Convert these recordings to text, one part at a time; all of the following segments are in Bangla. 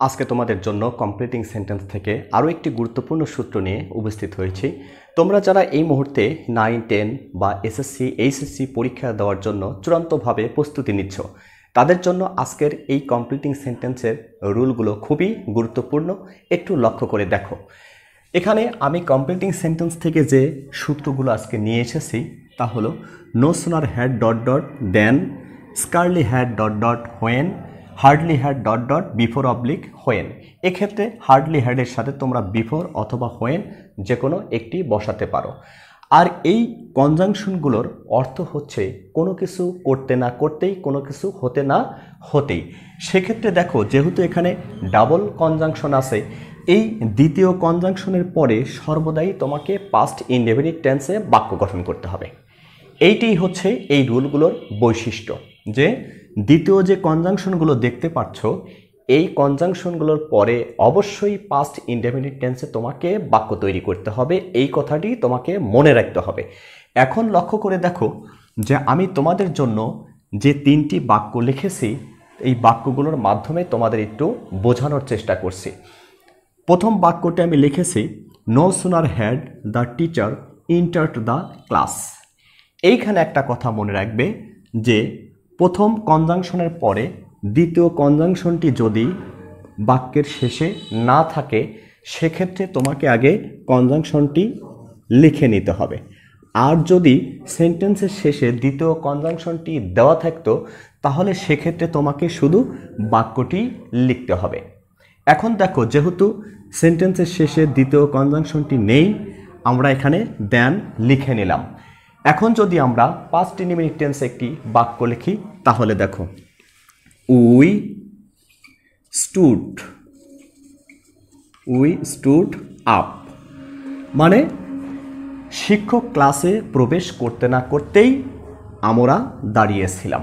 আজকে তোমাদের জন্য কমপ্লিটিং সেন্টেন্স থেকে আরও একটি গুরুত্বপূর্ণ সূত্র নিয়ে উপস্থিত হয়েছি। তোমরা যারা এই মুহূর্তে 9, 10 বা এসএসসি, এইচএসসি পরীক্ষা দেওয়ার জন্য চূড়ান্তভাবে প্রস্তুতি নিচ্ছ, তাদের জন্য আজকের এই কমপ্লিটিং সেন্টেন্সের রুলগুলো খুবই গুরুত্বপূর্ণ। একটু লক্ষ্য করে দেখো। এখানে আমি কমপ্লিটিং সেন্টেন্স থেকে যে সূত্রগুলো আজকে নিয়ে এসেছি তা হলো no sooner had dot dot then, scarcely had dot dot when, hardly had dot dot before oblique when. এক্ষেত্রে হার্ডলি হ্যাডের সাথে তোমরা বিফোর অথবা হোয়েন যে কোনো একটি বসাতে পারো। আর এই কনজাংশনগুলোর অর্থ হচ্ছে কোনো কিছু করতে না করতেই, কোনো কিছু হতে না হতেই। সেক্ষেত্রে দেখো, যেহেতু এখানে ডাবল কনজাংশন আছে, এই দ্বিতীয় কনজাংশনের পরে সর্বদাই তোমাকে পাস্ট ইনডেফিনিট টেন্সে বাক্য গঠন করতে হবে। এইটাই হচ্ছে এই রুলগুলোর বৈশিষ্ট্য, যে দ্বিতীয় যে কনজাংশনগুলো দেখতে পাচ্ছ, এই কনজাংশনগুলোর পরে অবশ্যই পাস্ট ইনডেফিনিট টেন্সে তোমাকে বাক্য তৈরি করতে হবে। এই কথাটি তোমাকে মনে রাখতে হবে। এখন লক্ষ্য করে দেখো যে আমি তোমাদের জন্য যে 3টি বাক্য লিখেছি, এই বাক্যগুলোর মাধ্যমে তোমাদের একটু বোঝানোর চেষ্টা করছি। প্রথম বাক্যটি আমি লিখেছি, no sooner had the teacher entered the class. এইখানে একটা কথা মনে রাখবে যে প্রথম কনজাংশনের পরে দ্বিতীয় কনজাংশনটি যদি বাক্যের শেষে না থাকে, সেক্ষেত্রে তোমাকে আগে কনজাংশনটি লিখে নিতে হবে। আর যদি সেন্টেন্সের শেষে দ্বিতীয় কনজাংশনটি দেওয়া থাকতো, তাহলে সেক্ষেত্রে তোমাকে শুধু বাক্যটি লিখতে হবে। এখন দেখো, যেহেতু সেন্টেন্সের শেষে দ্বিতীয় কনজাংশনটি নেই, আমরা এখানে দেন লিখে নিলাম। এখন যদি আমরা পাস্ট ইনডেফিনিট টেন্সে একটি বাক্য লিখি, তাহলে দেখো, উই স্টুড আপ, মানে শিক্ষক ক্লাসে প্রবেশ করতে না করতেই আমরা দাঁড়িয়েছিলাম।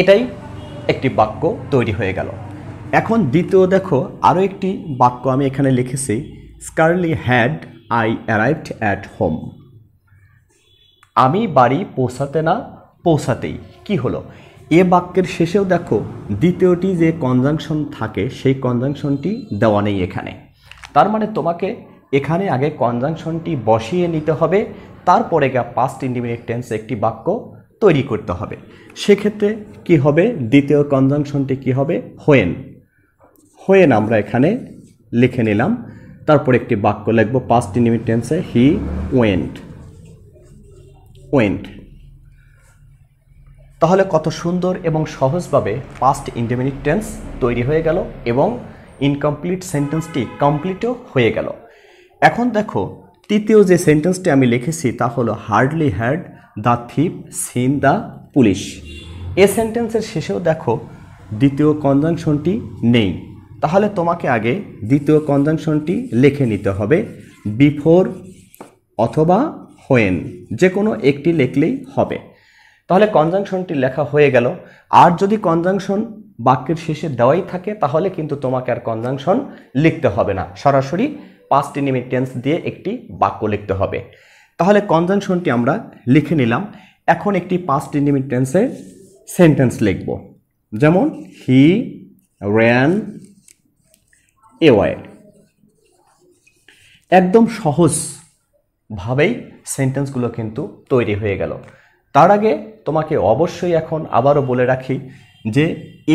এটাই একটি বাক্য তৈরি হয়ে গেল। এখন দ্বিতীয় দেখো, আরও একটি বাক্য আমি এখানে লিখেছি, scarcely had I arrived at home. আমি বাড়ি পৌঁছাতে না পৌঁছাতেই কি হলো? এ বাক্যের শেষেও দেখো দ্বিতীয়টি যে কনজাংশন থাকে, সেই কনজাংশনটি দেওয়া নেই এখানে। তার মানে তোমাকে এখানে আগে কনজাংশনটি বসিয়ে নিতে হবে, তারপরে পাস্ট ইনডেফিনিট টেন্সে একটি বাক্য তৈরি করতে হবে। সেক্ষেত্রে কি হবে? দ্বিতীয় কনজাংশনটি কি হবে? হোয়েন আমরা এখানে লিখে নিলাম। তারপর একটি বাক্য লিখব পাস্ট ইনডেফিনিট টেন্সে, হি ওয়েন্ট। তাহলে কত সুন্দর এবং সহজভাবে পাস্ট ইনডেফিনিট টেন্স তৈরি হয়ে গেল এবং ইনকমপ্লিট সেন্টেন্সটি কমপ্লিটও হয়ে গেল। এখন দেখো, তৃতীয় যে সেন্টেন্সটি আমি লিখেছি তা হলো hardly had the thief seen the police. এ সেন্টেন্সের শেষেও দেখো দ্বিতীয় কনজাংশনটি নেই, তাহলে তোমাকে আগে দ্বিতীয় কনজাংশনটি লিখে নিতে হবে, বিফোর অথবা হোয়েন, যে কোনো একটি লিখলেই হবে। তাহলে কনজাংশনটি লেখা হয়ে গেল। আর যদি কনজাংশন বাক্যের শেষে দেওয়াই থাকে, তাহলে কিন্তু তোমাকে আর কনজাংশন লিখতে হবে না, সরাসরি পাস্ট ইনডেফিনিট টেন্স দিয়ে একটি বাক্য লিখতে হবে। তাহলে কনজাংশনটি আমরা লিখে নিলাম। এখন একটি পাস্ট ইনডেফিনিট টেন্সে সেন্টেন্স লিখব, যেমন হি র্যান এওয়ে। একদম সহজভাবেই সেন্টেন্সগুলো কিন্তু তৈরি হয়ে গেল। তার আগে তোমাকে অবশ্যই এখন আবারও বলে রাখি যে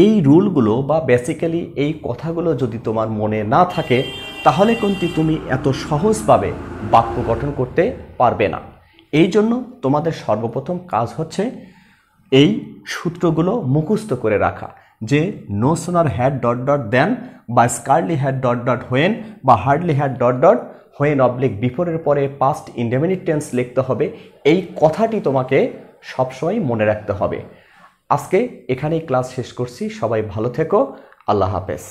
এই রুলগুলো বা বেসিক্যালি এই কথাগুলো যদি তোমার মনে না থাকে, তাহলে কিন্তু তুমি এত সহজভাবে বাক্য গঠন করতে পারবে না। এই জন্য তোমাদের সর্বপ্রথম কাজ হচ্ছে এই সূত্রগুলো মুখস্থ করে রাখা, যে no sooner had dot dot then, বা scarcely had dot dot when, বা hardly had dot dot when oblique বিফোরের পরে পাস্ট ইনডেফিনিট টেন্স লিখতে হবে। এই কথাটি তোমাকে সবসময় মনে রাখতে হবে। আজকে এখানেই ক্লাস শেষ করছি। সবাই ভালো থেকো। আল্লাহ হাফেজ।